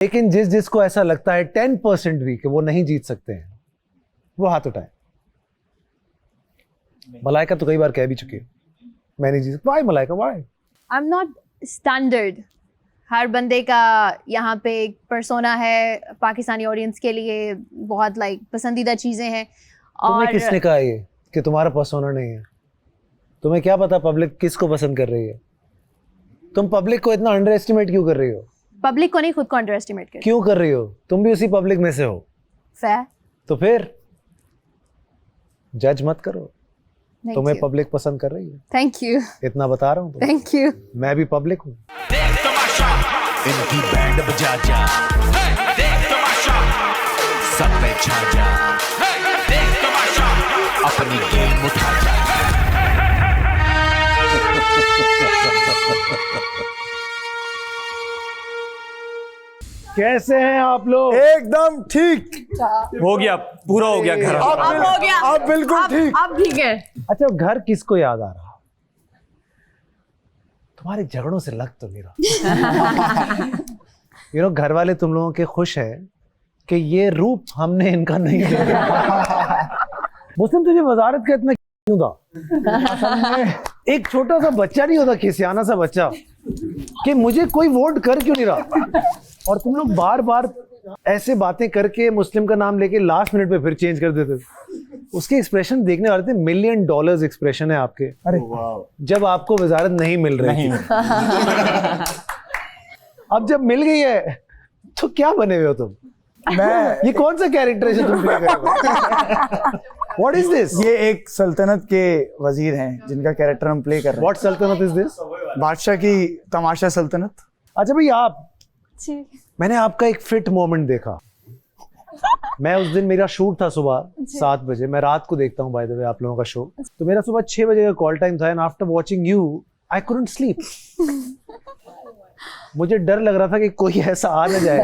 लेकिन जिसको ऐसा लगता है 10% भी कि वो नहीं जीत सकते हैं, वो हाथ उठाए। मलाइका तो कई बार कह भी चुकी है मैं नहीं जीत। Why Malaika, why? I am not standard. हर बंदे का यहाँ पे एक पर्सोना है, पाकिस्तानी ऑडियंस के लिए बहुत पसंदीदा चीज़ें हैं। तुम्हें किसने कहा ये कि तुम्हारा पर्सोना नहीं है? तुम्हें क्या पता पब्लिक किसको पसंद कर रही है? तुम पब्लिक को इतना अंडर एस्टिमेट क्यों कर रही हो? पब्लिक को नहीं, खुद को अंडर एस्टिमेट कर। क्यों कर रही हो? तुम भी उसी पब्लिक में से हो। फेयर। तो फिर जज मत करो। तुम्हें पब्लिक पसंद कर रही है। Thank you. इतना बता रहा हूँ। Thank you. मैं भी पब्लिक हूँ। इनकी बैंड बजा जा, देख तमाशा, सब पे छा जा, देख तमाशा, अपनी गेम उठा जा। कैसे हैं आप लोग? एकदम ठीक। हो गया, पूरा हो गया घर। अब हो गया। अब बिल्कुल ठीक। अब ठीक है। अच्छा, घर किसको याद आ रहा? तुम्हारे झगड़ों से लग तो नहीं रहा। घर वाले तुम लोगों के खुश हैं कि ये रूप हमने इनका नहीं देखा। मुस्लिम, तुझे वजारत का इतना क्यों था? एक छोटा सा बच्चा नहीं होता, खिसियाना सा बच्चा, कि मुझे कोई वोट कर क्यों नहीं रहा? और तुम लोग बार बार ऐसे बातें करके मुस्लिम का नाम लेके लास्ट मिनट पे फिर चेंज कर देते थे। उसके एक्सप्रेशन देखने वाले थे, $1 मिलियन एक्सप्रेशन है आपके। अरे जब आपको वजारत नहीं मिल रही थी। अब जब मिल गई है तो क्या बने हुए हो तुम? ये कौन सा कैरेक्टर तुम प्ले कर रहे हो? What is this? ये एक सल्तनत के वजीर हैं जिनका कैरेक्टर हम प्ले कर रहे हैं। What सल्तनत is this? बादशाह की तमाशा सल्तनत। अच्छा भाई, मैंने आपका एक फिट मोमेंट देखा। मैं उस दिन, मेरा शूट था सुबह 7 बजे। मैं रात को देखता हूँ बाय द वे आप लोगों का शो। तो मेरा सुबह 6 बजे का कॉल टाइम था and after watching you I couldn't sleep. मुझे डर लग रहा था कि कोई ऐसा आ न जाए।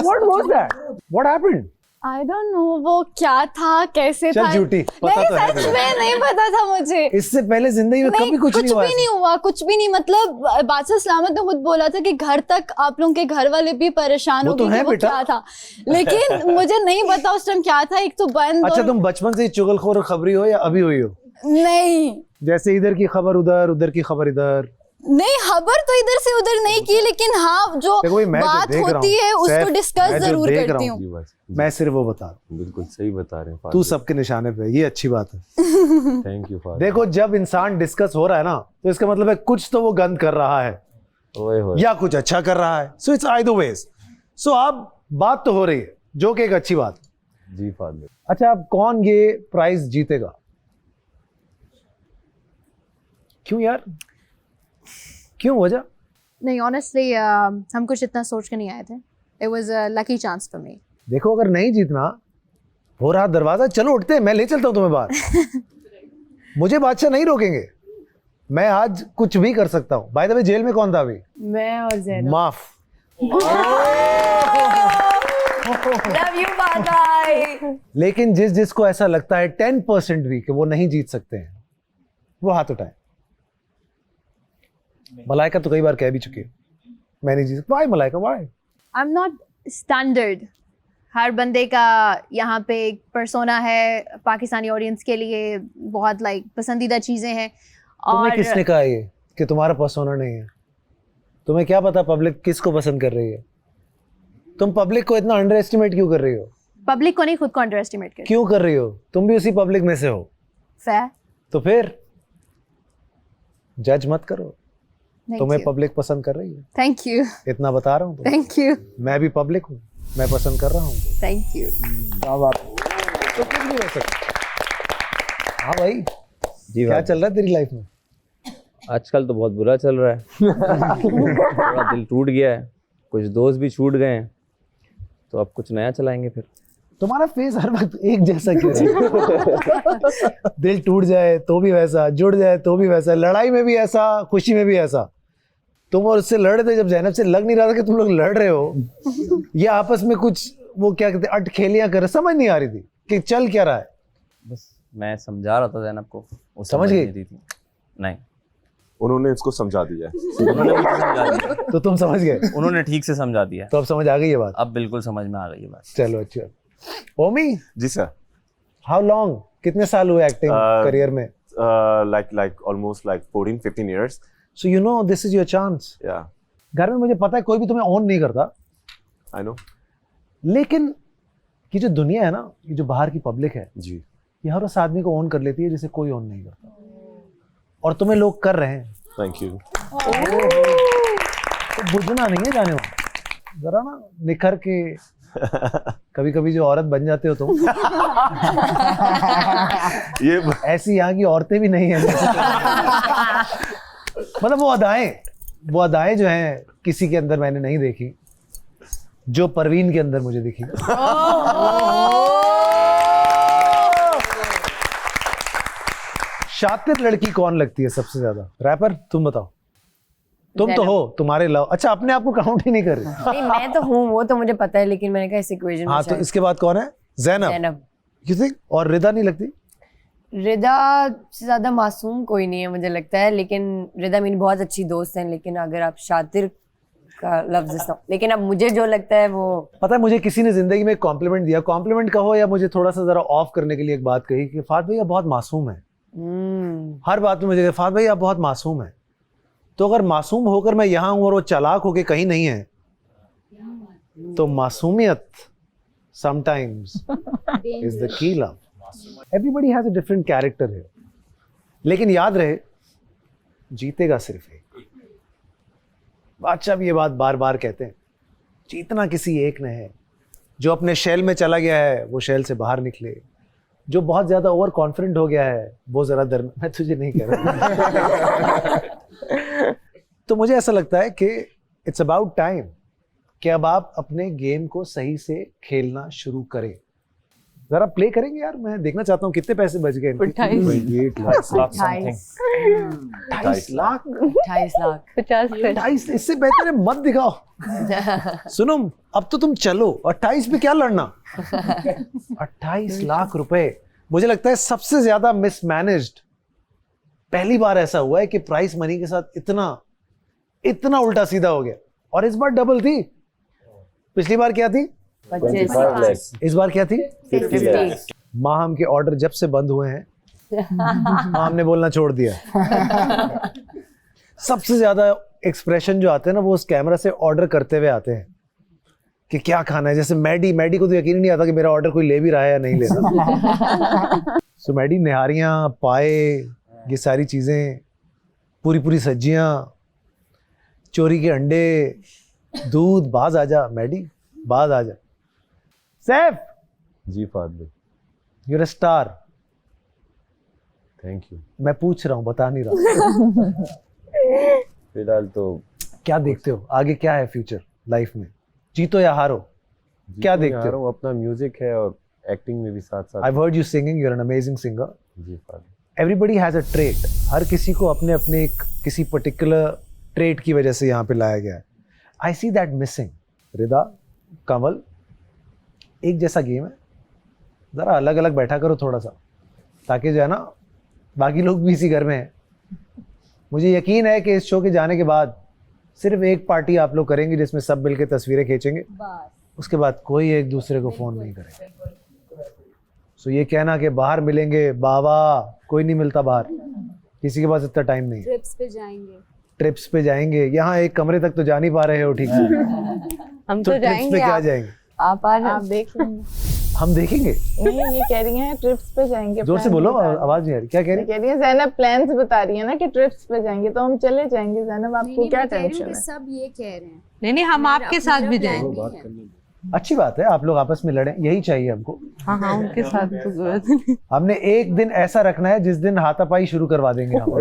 What was that? What happened? I don't know वो क्या था, कैसे चल था। झूठी, पता तो है सच में नहीं पता था मुझे। इससे पहले जिंदगी में कभी कुछ नहीं हुआ। कुछ भी नहीं हुआ, कुछ भी नहीं। मतलब बादशाह सलामत ने खुद बोला था कि घर तक आप लोगों के घर वाले भी परेशान हो गए कि वो क्या था, लेकिन मुझे नहीं पता उस टाइम क्या था। एक तो बंद। अच्छा, तुम बचपन से ही चुगलखोर और खबरी हो या अभी हुई हो? नहीं, जैसे इधर की खबर उधर, उधर की खबर इधर। नहीं, खबर तो इधर से उधर नहीं की, लेकिन हाँ जो बात होती है उसको डिस्कस जरूर करती हूँ। मैं सिर्फ वो बता रहा हूँ। बिल्कुल सही बता रहे हैं। तू सबके निशाने पे, ये अच्छी बात है। Thank you. देखो, जब इंसान डिस्कस हो रहा है ना, तो इसका मतलब है कुछ तो वो गंद कर रहा है या कुछ अच्छा कर रहा है। So it's either veg. सो अब बात तो हो रही है, जो कि एक अच्छी बात जी फादर। अच्छा, अब कौन ये प्राइज जीतेगा? क्यों यार, क्यों वजह? नहीं, ऑनेस्टली हम कुछ इतना सोच के नहीं आए थे। It was a lucky chance for me. देखो, अगर नहीं जीतना हो रहा दरवाजा, चलो उठते हैं, मैं ले चलता हूँ तुम्हें बाहर। मुझे बादशाह नहीं रोकेंगे। मैं आज कुछ भी कर सकता हूँ। बाय द वे, जेल में कौन था अभी? मैं और ज़ैनब। माफ। लव यू बादाई। लेकिन जिसको ऐसा लगता है 10% भी कि वो नहीं जीत सकते हैं, वो हाथ उठाए। मलाइका तो कई बार कह भी चुकी है मैं नहीं जीत। Why Malaika, why? I am not standard. हर बंदे का यहाँ पे एक पर्सोना है, पाकिस्तानी ऑडियंस के लिए बहुत पसंदीदा चीज़ें हैं। तुम्हें और किसने कहा ये कि तुम्हारा पर्सोना नहीं है? तुम्हें क्या पता पब्लिक किसको पसंद कर रही है? तुम पब्लिक को इतना अंडर एस्टिमेट क्यों कर रही हो? पब्लिक को नहीं, खुद को अंडर एस्टिमेट कर। क्यों कर रही हो? तुम भी उसी पब्लिक में से हो। फेयर। तो फिर जज मत करो। तुम्हें पब्लिक पसंद कर रही है। Thank you. इतना बता रहा हूँ। Thank you. मैं भी पब्लिक हूँ, मैं पसंद कर रहा हूँ। Thank you. क्या बात है। तो कुछ नहीं हो सकता। हाँ भाई जी, क्या चल रहा है तेरी लाइफ में? आजकल तो बहुत बुरा चल रहा है। थोड़ा दिल टूट गया है, कुछ दोस्त भी छूट गए हैं, तो अब कुछ नया चलाएंगे फिर। तुम्हारा फेस हर वक्त एक जैसा क्यों है? दिल टूट जाए तो भी वैसा, जुड़ जाए तो भी वैसा, लड़ाई में भी ऐसा, खुशी में भी ऐसा। तुम और उससे लड़ रहे थे, जब ज़ैनब से लग नहीं रहा था कि तुम लोग लड़ रहे हो। ये आपस में कुछ वो क्या कहते हैं, अटखेलियां कर रहे, समझ नहीं आ रही थी कि चल क्या रहा है। बस मैं समझा रहा था ज़ैनब को, वो समझ गई? नहीं थी। नहीं, उन्होंने इसको समझा दिया है। उन्होंने मुझे समझा दिया, तो तुम समझ गए, उन्होंने ठीक से समझा दिया, तो अब समझ आ गई ये बात। अब बिल्कुल समझ में आ गई है बात। चलो अच्छा। ओमी, जी सर। हाउ लॉन्ग, कितने साल हुए एक्टिंग करियर में? like almost like 14-15 years. So you know this is your chance. Yeah, घर में मुझे पता है कोई भी तुम्हें ऑन नहीं करता, I know. लेकिन ये जो दुनिया है ना, ये जो बाहर की पब्लिक है, जी। ये हर उस आदमी को ऑन कर लेती है जिसे कोई ऑन नहीं करता, और तुम्हें लोग कर रहे हैं। Thank you. तो बुझना नहीं है जाने वाला, जरा ना निखर के कभी कभी जो औरत बन जाते हो तुम ये ऐसी यहाँ की औरतें भी नहीं है मतलब वो अदाएं जो हैं किसी के अंदर मैंने नहीं देखी जो परवीन के अंदर मुझे दिखी। शातिर लड़की कौन लगती है सबसे ज्यादा? रैपर? तुम बताओ। तुम तो हो, तुम्हारे लव। अच्छा, अपने आप को काउंट ही नहीं कर रही। नहीं, मैं तो हूँ, वो तो मुझे पता है, लेकिन मैंने कहा इस इक्वेशन में हाँ, तो इसके बाद कौन है? ज़ैनब। ज़ैनब। You think? और रिदा नहीं लगती? रिदा से ज्यादा मासूम कोई नहीं है मुझे लगता है, लेकिन रिदा मेरी बहुत अच्छी दोस्त है, लेकिन अगर आप शातिर का लफ्ज लेकिन अब मुझे जो लगता है वो, पता है मुझे किसी ने जिंदगी में एक कॉम्प्लीमेंट दिया, कॉम्प्लीमेंट कहो या मुझे थोड़ा सा जरा ऑफ करने के लिए एक बात कही कि फात भाई आप बहुत मासूम है। हर बात में मुझे कहा फात भाई आप बहुत मासूम है। तो अगर मासूम होकर मैं यहाँ हूँ और वो चालाक होके कहीं नहीं है, तो मासूमियत sometimes is the key love. Everybody has a different character here. लेकिन याद रहे, जीतेगा सिर्फ एक। बादशाह भी ये बात बार बार कहते हैं, जीतना किसी एक ने है। जो अपने शेल में चला गया है वो शेल से बाहर निकले, जो बहुत ज्यादा ओवर कॉन्फिडेंट हो गया है वो जरा मैं तुझे नहीं कह रहा तो मुझे ऐसा लगता है कि इट्स अबाउट टाइम कि अब आप अपने गेम को सही से खेलना शुरू करें। जरा प्ले करेंगे यार, मैं देखना चाहता हूँ कितने पैसे बच गए। 28 लाख 28 इससे बेहतर है मत दिखाओ। सुनो, अब तो तुम चलो, 28 पे क्या लड़ना। 28 लाख रुपए मुझे लगता है सबसे ज्यादा मिसमैनेज्ड। पहली बार ऐसा हुआ है कि प्राइस मनी के साथ इतना उल्टा सीधा हो गया, और इस बार डबल थी। पिछली बार क्या थी? 25 इस बार क्या थी? 50 माहम के ऑर्डर जब से बंद हुए हैं माहम ने बोलना छोड़ दिया। सबसे ज्यादा एक्सप्रेशन जो आते हैं ना, वो उस कैमरा से ऑर्डर करते हुए आते हैं कि क्या खाना है। जैसे मैडी को तो यकीन ही नहीं आता कि मेरा ऑर्डर कोई ले भी रहा है या नहीं ले रहा। सो मैडी, निहारियां, पाए, ये सारी चीजें, पूरी सब्जियां, चोरी के अंडे, दूध, बाज आजा मैडी, बाज आजा। सैफ जी फात भाई, you're a star. Thank you. मैं पूछ रहा हूँ, बता नहीं रहा। फिलहाल तो क्या देखते हो आगे, क्या है फ्यूचर लाइफ में? जीतो या हारो, क्या देखते हो? अपना म्यूजिक है और एक्टिंग में भी साथ साथ। I've heard you singing, you're an amazing singer. Ji Faat. Everybody has a trait. हर किसी को अपने अपने किसी पर्टिकुलर ट्रेट की वजह से यहाँ पे लाया गया है। I see that missing. रिदा, कमल, एक जैसा गेम है, जरा अलग अलग बैठा करो थोड़ा सा, ताकि जो है ना बाकी लोग भी इसी घर में हैं। मुझे यकीन है कि इस शो के जाने के बाद सिर्फ एक पार्टी आप लोग करेंगे जिसमें सब मिलके तस्वीरें खींचेंगे, उसके बाद कोई एक दूसरे को फोन नहीं करेगा। सो ये कहना कि बाहर मिलेंगे, बाबा कोई नहीं मिलता बाहर, किसी के पास इतना टाइम नहीं। ट्रिप्स पे जाएंगे, यहाँ एक कमरे तक तो जा नहीं पा रहे हो ठीक से। हम तो तो ट्रिप्स जाएंगे, पे क्या जाएंगे? आप देख लेंगे। हम देखेंगे। नहीं, ये कह रही हैं ट्रिप्स पे जाएंगे। जोर से बोलो, आवाज नहीं आ रही। क्या कह रही? कह रही है ज़ैनब प्लान्स बता रही है ना कि ट्रिप्स पे जाएंगे, तो हम चले जाएंगे। ज़ैनब, आपको क्या टेंशन है? सब ये कह रहे हैं। नहीं, हम आपके साथ भी जाएंगे। अच्छी बात है, आप लोग आपस में लड़ें, यही चाहिए हमको। हाँ, उनके साथ तो हमने एक दिन ऐसा रखना है जिस दिन हाथापाई शुरू करवा देंगे हम।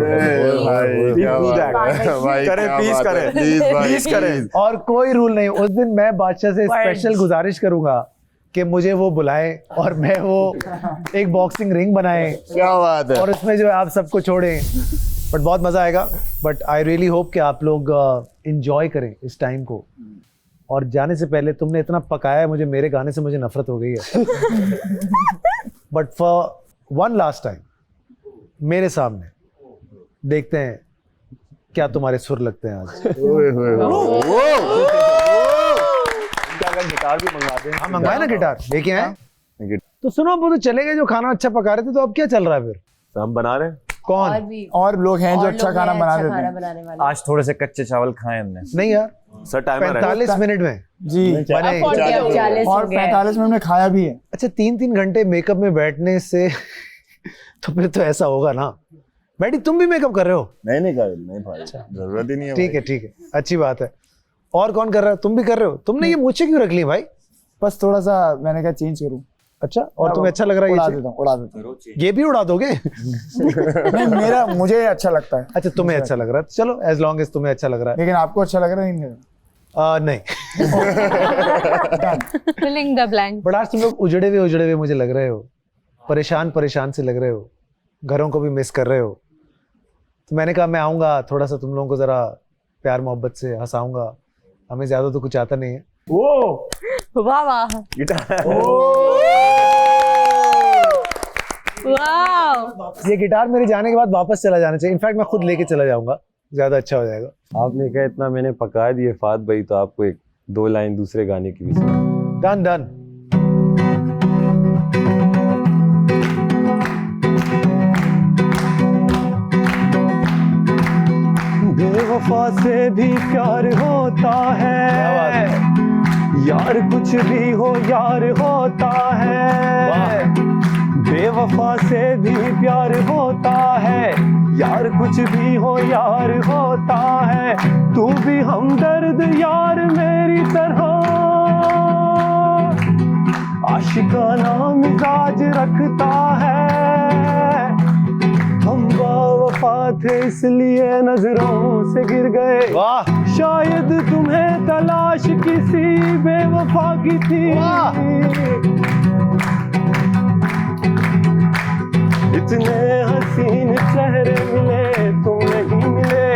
और कोई रूल नहीं, उस दिन मैं बादशाह से स्पेशल गुजारिश करूंगा कि मुझे वो बुलाएं और मैं वो एक बॉक्सिंग रिंग बनाएं। क्या बात है। और उसमें जो है आप सबको छोड़ें, बट बहुत मजा आएगा। बट आई रियली होप कि आप लोग एंजॉय करें इस टाइम को। और जाने से पहले तुमने इतना पकाया है मुझे, मेरे गाने से मुझे नफरत हो गई है। But for one last time मेरे सामने देखते हैं क्या तुम्हारे सुर लगते हैं आज? गिटार भी मंगवा दें। हाँ मंगवाए ना गिटार, लेके आए। तो सुनो, वो तो चले गए जो खाना अच्छा पका रहे थे, तो अब क्या चल रहा है फिर? हम बना रहे हैं। कौन? और लोग हैं जो अच्छा खाना बना देते खाना हैं। बनाने वाले। आज थोड़े से कच्चे चावल खाए हमने। नहीं यार, सर टाइमर है। 45 मिनट में जी। बने। 40 और 45 में हमने खाया भी है। अच्छा 3-3 घंटे मेकअप में बैठने से तो फिर तो ऐसा होगा ना। बैठी, तुम भी मेकअप कर रहे हो? नहीं कर नहीं भाई, जरूरत ही नहीं है। ठीक है, अच्छी बात है। और कौन कर रहा है? तुम भी कर रहे हो? तुमने ये मूछें क्यों रख ली भाई? बस थोड़ा सा मैंने कहा चेंज करूं। अच्छा, और तुम्हें अच्छा लग रहा है? उड़ा देता हूँ। ये भी उड़ा दोगे? नहीं, मुझे अच्छा लगता है। अच्छा तुम्हें अच्छा लग रहा है, चलो एज लॉन्ग एज तुम्हें अच्छा लग रहा है। लेकिन आपको अच्छा लग रहा है? नहीं नहीं। Filling the blank. बट आज तुम लोग उजड़े हुए मुझे लग रहे हो, परेशान से लग रहे हो, घरों को भी मिस कर रहे हो। तो मैंने कहा मैं आऊंगा, थोड़ा सा तुम लोगों को जरा प्यार मोहब्बत से हंसाऊंगा। हमें ज्यादा तो कुछ आता नहीं है। वाह वाह वाह। ये गिटार मेरे जाने के बाद वापस चला जाना चाहिए। इनफैक्ट मैं खुद लेके चला जाऊंगा, ज्यादा अच्छा हो जाएगा। आपने कहा इतना मैंने पका दिए फात भाई, तो आपको 1-2 लाइन दूसरे गाने की भी सुना। डन। बेवफा से भी प्यार होता है यार, कुछ भी हो यार होता है। बेवफा से भी प्यार होता है यार, कुछ भी हो यार होता है। तू भी हमदर्द यार मेरी तरह, आशिकाना मिजाज रखता है। हम बेवफा थे इसलिए नजरों से गिर गए। वाह। शायद तुम्हें तलाश किसी बेवफा की थी। इतने हसीन चेहरे मिले तुम नहीं मिले,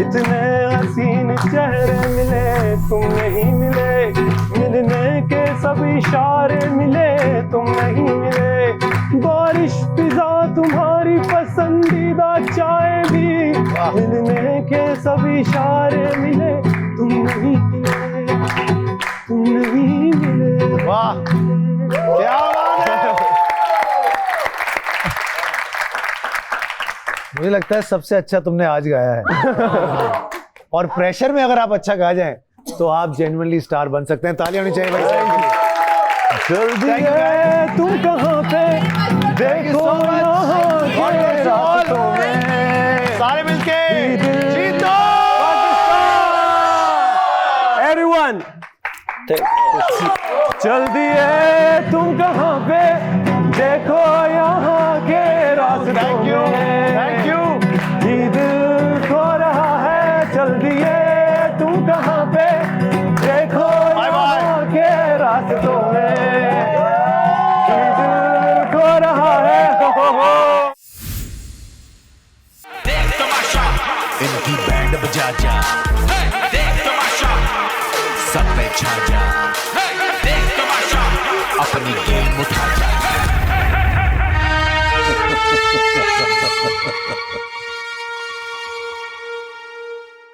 इतने हसीन चेहरे मिले तुम नहीं मिले। मिलने के सब इशारे मिले तुम नहीं मिले। बारिश फिजा तुम्हारी पसंदीदा चाय भी, मिलने के सब इशारे मिले तुम नहीं मिले, तुम नहीं मिले। वाह क्या बात है। मुझे लगता है सबसे अच्छा तुमने आज गाया है। और प्रेशर में अगर आप अच्छा गा जाएं तो आप जेन्युइनली स्टार बन सकते हैं। तालियां होनी चाहिए भाई। जल्दी है तुम कहाँ पे, देखो यहाँ के रास्तों में। सारे मिलके जीतो एवरीवन। जल्दी है तुम कहाँ पे, देखो यहाँ के रास्तों में। Thank you. ये दिल खो रहा है, जल्दी है तुम कहाँ पे, देखो यहाँ के रास्तों में। ये दिल खो रहा है। देख तमाशा, इनकी बैंड बजा जा।